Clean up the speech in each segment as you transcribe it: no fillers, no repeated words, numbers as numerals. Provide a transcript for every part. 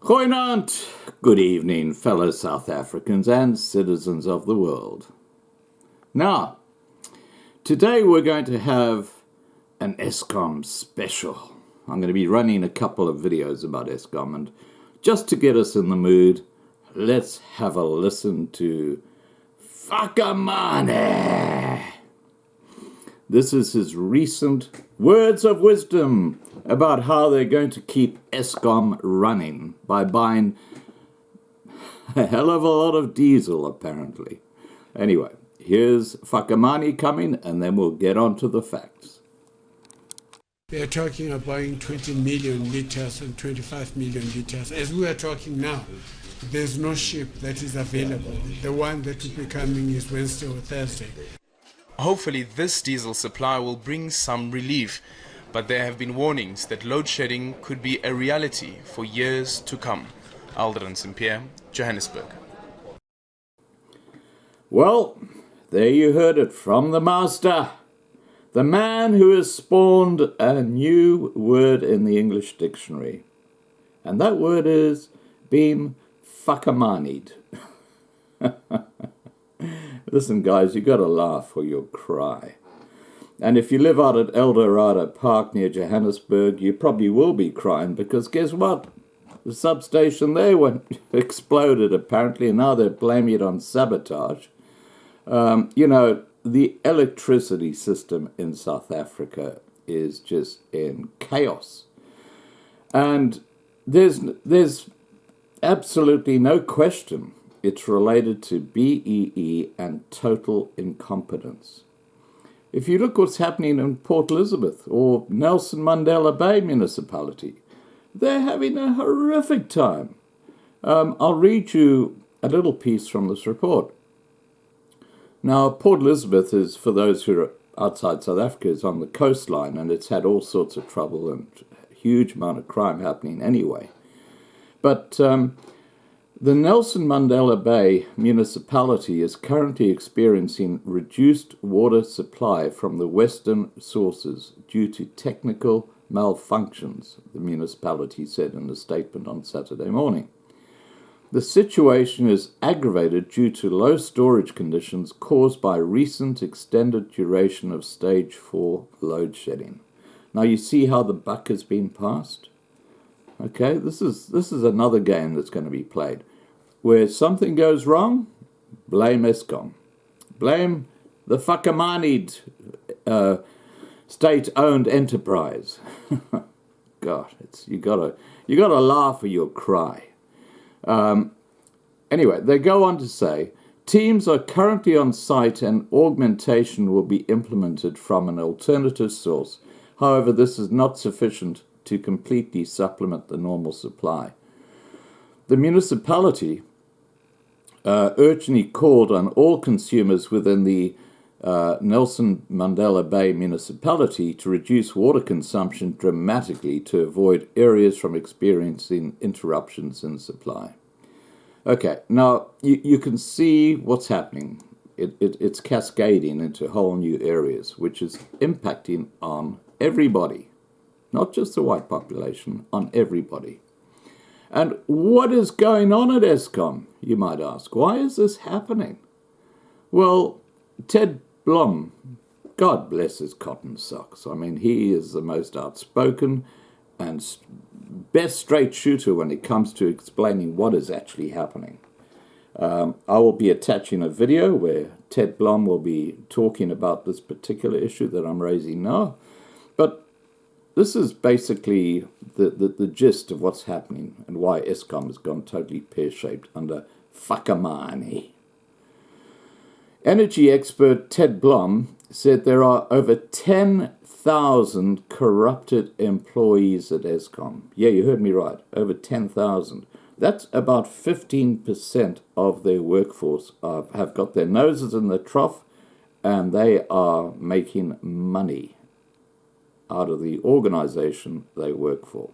Goeienaand, good evening, fellow South Africans and citizens of the world. Now, today we're going to have an Eskom special. I'm going to be running a couple of videos about Eskom, and just to get us in the mood, let's have a listen to Fakamane. This is his recent words of wisdom about how they're going to keep Eskom running by buying a hell of a lot of diesel, apparently. Anyway, here's Fakamane coming, and then we'll get on to the facts. They're talking about buying 20 million liters and 25 million liters. As we are talking now, there's no ship that is available. The one that will be coming is Wednesday or Thursday. Hopefully this diesel supply will bring some relief, but there have been warnings that load shedding could be a reality for years to come. Aldrin St-Pierre, Johannesburg. Well, there you heard it from the master, the man who has spawned a new word in the English dictionary. And that word is being Fakamani'd. Listen, guys, you got to laugh or you'll cry. And if you live out at Eldorado Park near Johannesburg, you probably will be crying because guess what? The substation there exploded apparently, and now they're blaming it on sabotage. The electricity system in South Africa is just in chaos. And there's absolutely no question it's related to BEE and total incompetence. If you look what's happening in Port Elizabeth or Nelson Mandela Bay municipality, they're having a horrific time. I'll read you a little piece from this report. Now, Port Elizabeth is, for those who are outside South Africa, is on the coastline, and it's had all sorts of trouble and a huge amount of crime happening anyway. But the Nelson Mandela Bay municipality is currently experiencing reduced water supply from the western sources due to technical malfunctions, the municipality said in a statement on Saturday morning. The situation is aggravated due to low storage conditions caused by recent extended duration of stage 4 load shedding. Now you see how the buck has been passed? Okay, this is another game that's going to be played. Where something goes wrong, blame Eskom. Blame the Fakamani'd state-owned enterprise. God, you gotta laugh or you'll cry. Anyway, they go on to say, teams are currently on site and augmentation will be implemented from an alternative source. However, this is not sufficient to completely supplement the normal supply. The municipality urgently called on all consumers within the Nelson Mandela Bay municipality to reduce water consumption dramatically to avoid areas from experiencing interruptions in supply. Okay, now you can see what's happening. It's cascading into whole new areas, which is impacting on everybody, not just the white population, on everybody. And what is going on at Eskom, you might ask? Why is this happening? Well, Ted Blom, God bless his cotton socks. I mean, he is the most outspoken and best straight shooter when it comes to explaining what is actually happening. I will be attaching a video where Ted Blom will be talking about this particular issue that I'm raising now. But this is basically the gist of what's happening and why Eskom has gone totally pear-shaped under Fakamane. Energy expert Ted Blom said there are over 10,000 corrupted employees at Eskom. Yeah, you heard me right, over 10,000. That's about 15% of their workforce have got their noses in the trough, and they are making money out of the organization they work for.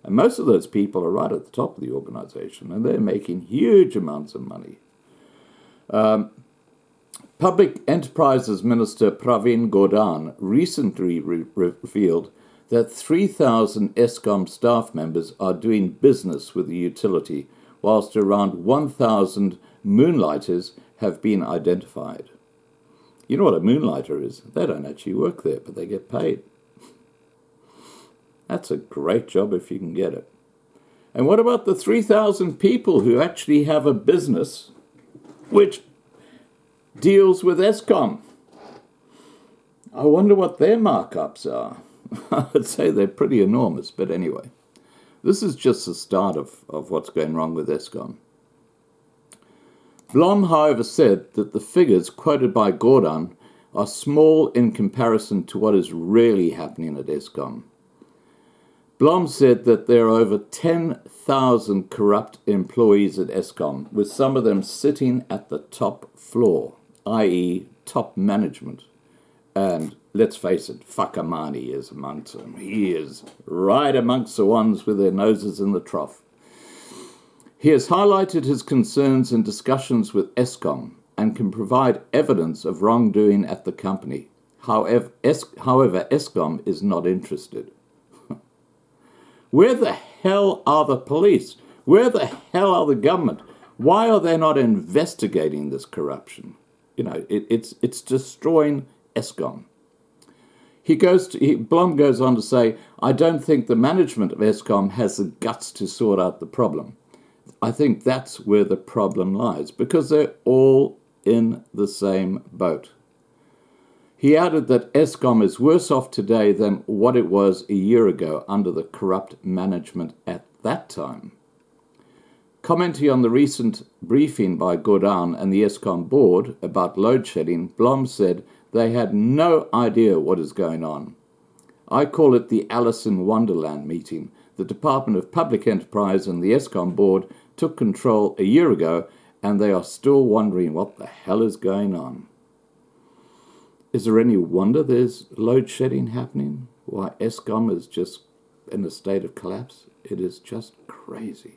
And most of those people are right at the top of the organization, and they're making huge amounts of money. Public Enterprises Minister Pravin Gordhan recently revealed that 3,000 Eskom staff members are doing business with the utility, whilst around 1,000 moonlighters have been identified. You know what a moonlighter is? They don't actually work there, but they get paid. That's a great job if you can get it. And what about the 3,000 people who actually have a business which deals with Eskom? I wonder what their markups are. I would say they're pretty enormous, but anyway. This is just the start of what's going wrong with Eskom. Blom, however, said that the figures quoted by Gordhan are small in comparison to what is really happening at Eskom. Blom said that there are over 10,000 corrupt employees at Eskom, with some of them sitting at the top floor, i.e. top management. And let's face it, Fakamani is amongst them. He is right amongst the ones with their noses in the trough. He has highlighted his concerns in discussions with Eskom and can provide evidence of wrongdoing at the company. However, Eskom is not interested. Where the hell are the police? Where the hell are the government? Why are they not investigating this corruption? You know, it's destroying Eskom. Blom goes on to say, I don't think the management of Eskom has the guts to sort out the problem. I think that's where the problem lies, because they're all in the same boat. He added that Eskom is worse off today than what it was a year ago under the corrupt management at that time. Commenting on the recent briefing by Gordhan and the Eskom board about load shedding, Blom said they had no idea what is going on. I call it the Alice in Wonderland meeting. The Department of Public Enterprise and the Eskom board took control a year ago, and they are still wondering what the hell is going on. Is there any wonder there's load shedding happening? Why Eskom is just in a state of collapse? It is just crazy.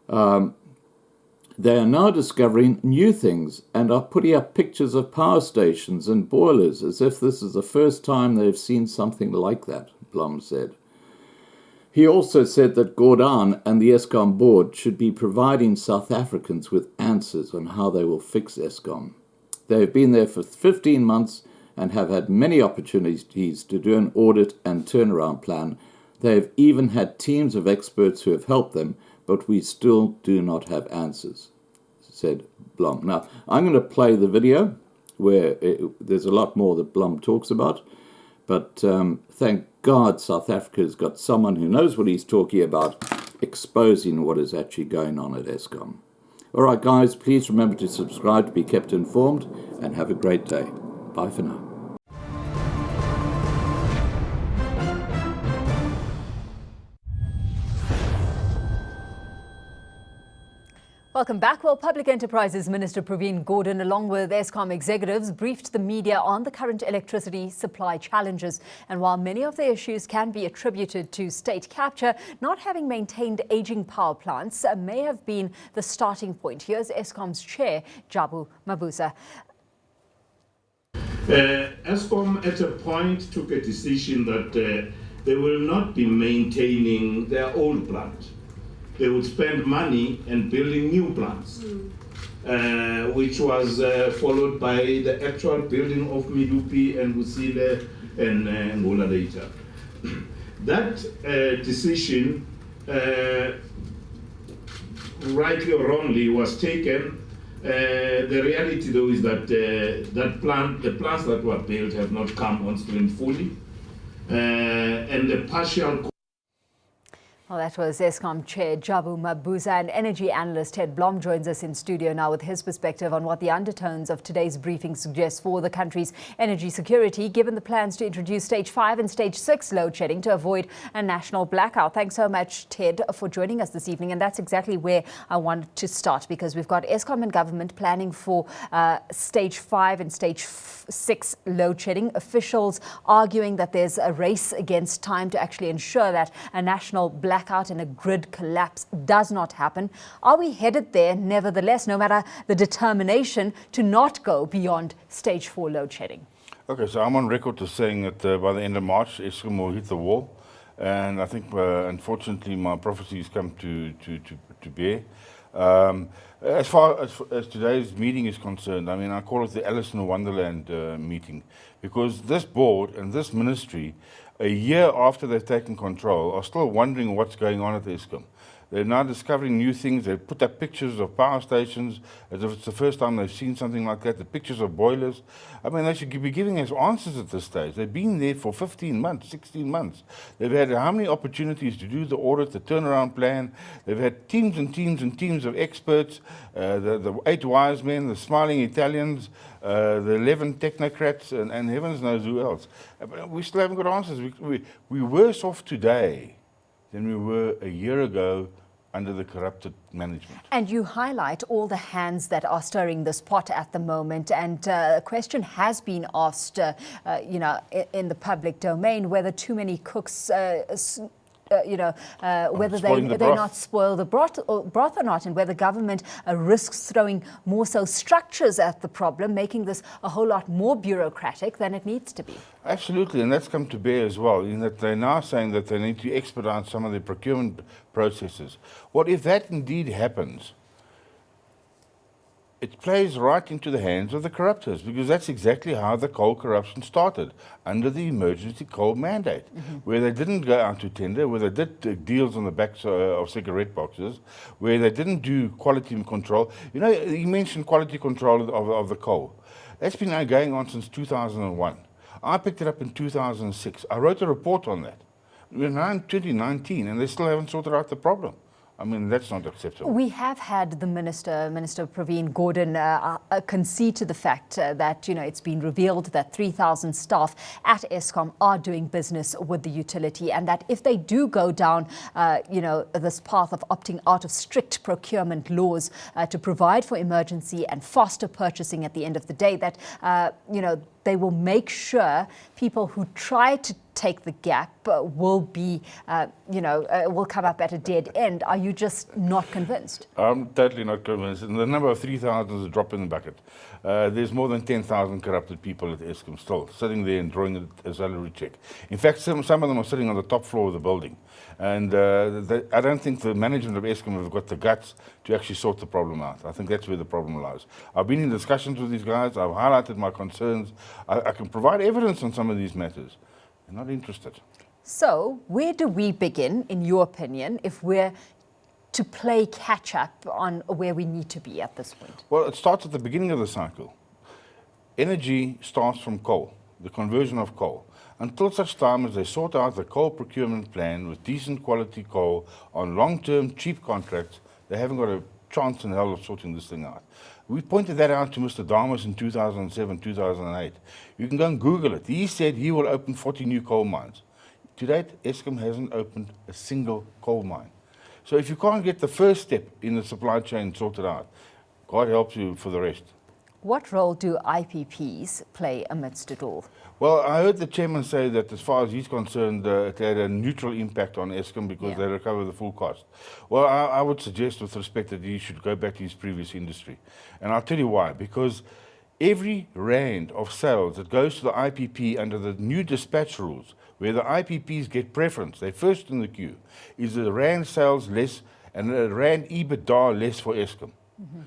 They are now discovering new things and are putting up pictures of power stations and boilers as if this is the first time they've seen something like that, Blom said. He also said that Gordhan and the Eskom board should be providing South Africans with answers on how they will fix Eskom. They have been there for 15 months and have had many opportunities to do an audit and turnaround plan. They have even had teams of experts who have helped them, but we still do not have answers, said Blom. Now, I'm going to play the video where there's a lot more that Blom talks about, but thank God South Africa has got someone who knows what he's talking about, exposing what is actually going on at Eskom. All right, guys, please remember to subscribe to be kept informed, and have a great day. Bye for now. Welcome back. Well, Public Enterprises Minister Pravin Gordhan, along with Eskom executives, briefed the media on the current electricity supply challenges. And while many of the issues can be attributed to state capture, not having maintained aging power plants may have been the starting point. Here's Eskom's chair, Jabu Mabuza. Eskom at a point took a decision that they will not be maintaining their old plant. They would spend money in building new plants, which was followed by the actual building of Medupi and Kusile and Ngola later. That decision, rightly or wrongly, was taken. The reality, though, is that the plants that were built have not come on stream fully, and the partial. Well, that was Eskom Chair Jabu Mabuza, and energy analyst Ted Blom joins us in studio now with his perspective on what the undertones of today's briefing suggest for the country's energy security, given the plans to introduce Stage 5 and Stage 6 load shedding to avoid a national blackout. Thanks so much, Ted, for joining us this evening. And that's exactly where I want to start, because we've got Eskom and government planning for Stage 5 and Stage 6 load shedding. Officials arguing that there's a race against time to actually ensure that a national blackout and a grid collapse does not happen. Are we headed there nevertheless, no matter the determination to not go beyond Stage 4 load shedding? Okay, so I'm on record as saying that by the end of March, Eskom will hit the wall. And I think, unfortunately, my prophecy has come to bear. As far as today's meeting is concerned, I mean, I call it the Alice in Wonderland meeting, because this board and this ministry, a year after they've taken control, are still wondering what's going on at Eskom. They're now discovering new things. They put up pictures of power stations as if it's the first time they've seen something like that, the pictures of boilers. I mean, they should be giving us answers at this stage. They've been there for 15 months, 16 months. They've had how many opportunities to do the audit, the turnaround plan. They've had teams and teams and teams of experts, the 8 wise men, the smiling Italians, the 11 technocrats, and heavens knows who else. But we still haven't got answers. We're worse off today than we were a year ago under the corrupted management. And you highlight all the hands that are stirring this pot at the moment. And a question has been asked, in the public domain, whether too many cooks whether they not spoil the broth or not, and whether government risks throwing more so structures at the problem, making this a whole lot more bureaucratic than it needs to be. Absolutely, and that's come to bear as well, in that they're now saying that they need to expedite some of the procurement processes. Well, if that indeed happens, it plays right into the hands of the corruptors, because that's exactly how the coal corruption started, under the emergency coal mandate, where they didn't go out to tender, where they did deals on the backs of cigarette boxes, where they didn't do quality control. You know, you mentioned quality control of the coal. That's been going on since 2001. I picked it up in 2006. I wrote a report on that. We're now in 2019, and they still haven't sorted out the problem. I mean, that's not acceptable. We have had the Minister Praveen Gordhan, concede to the fact that, it's been revealed that 3,000 staff at Eskom are doing business with the utility, and that if they do go down, this path of opting out of strict procurement laws to provide for emergency and faster purchasing at the end of the day, that, they will make sure people who try to take the gap will be, will come up at a dead end. Are you just not convinced? I'm totally not convinced. And the number of 3,000 is a drop in the bucket. There's more than 10,000 corrupted people at Eskom still, sitting there and drawing a salary check. In fact, some of them are sitting on the top floor of the building. And I don't think the management of Eskom have got the guts to actually sort the problem out. I think that's where the problem lies. I've been in discussions with these guys. I've highlighted my concerns. I can provide evidence on some of these matters. They're not interested. So where do we begin, in your opinion, if we're to play catch-up on where we need to be at this point? Well, it starts at the beginning of the cycle. Energy starts from coal, the conversion of coal. Until such time as they sort out the coal procurement plan with decent quality coal on long-term, cheap contracts, they haven't got a chance in hell of sorting this thing out. We pointed that out to Mr. Damas in 2007, 2008. You can go and Google it. He said he will open 40 new coal mines. To date, Eskom hasn't opened a single coal mine. So if you can't get the first step in the supply chain sorted out, God helps you for the rest. What role do IPPs play amidst it all? Well, I heard the chairman say that as far as he's concerned, it had a neutral impact on Eskom because they recover the full cost. Well, I would suggest with respect that he should go back to his previous industry. And I'll tell you why. Because every rand of sales that goes to the IPP under the new dispatch rules, where the IPPs get preference, they're first in the queue, is the rand sales less and the rand EBITDA less for Eskom.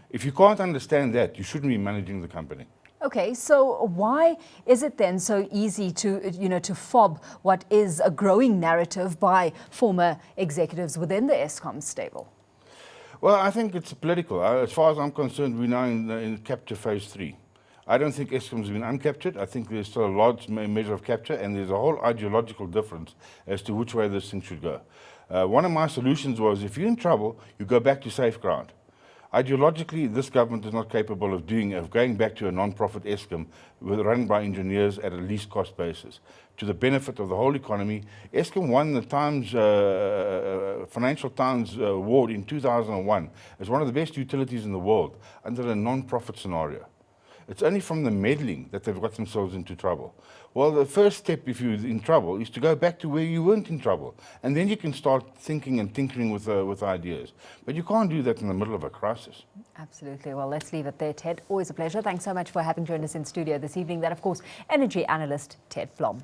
If you can't understand that, you shouldn't be managing the company. Okay, so why is it then so easy to fob what is a growing narrative by former executives within the Eskom stable? Well, I think it's political. As far as I'm concerned, we're now in capture phase 3. I don't think Eskom's been uncaptured. I think there's still a large measure of capture, and there's a whole ideological difference as to which way this thing should go. One of my solutions was, if you're in trouble, you go back to safe ground. Ideologically, this government is not capable of going back to a non-profit Eskom run by engineers at a least cost basis. To the benefit of the whole economy, Eskom won the Financial Times award in 2001 as one of the best utilities in the world under a non-profit scenario. It's only from the meddling that they've got themselves into trouble. Well, the first step if you're in trouble is to go back to where you weren't in trouble. And then you can start thinking and tinkering with ideas. But you can't do that in the middle of a crisis. Absolutely. Well, let's leave it there, Ted. Always a pleasure. Thanks so much for having joined us in studio this evening. That, of course, energy analyst Ted Blom.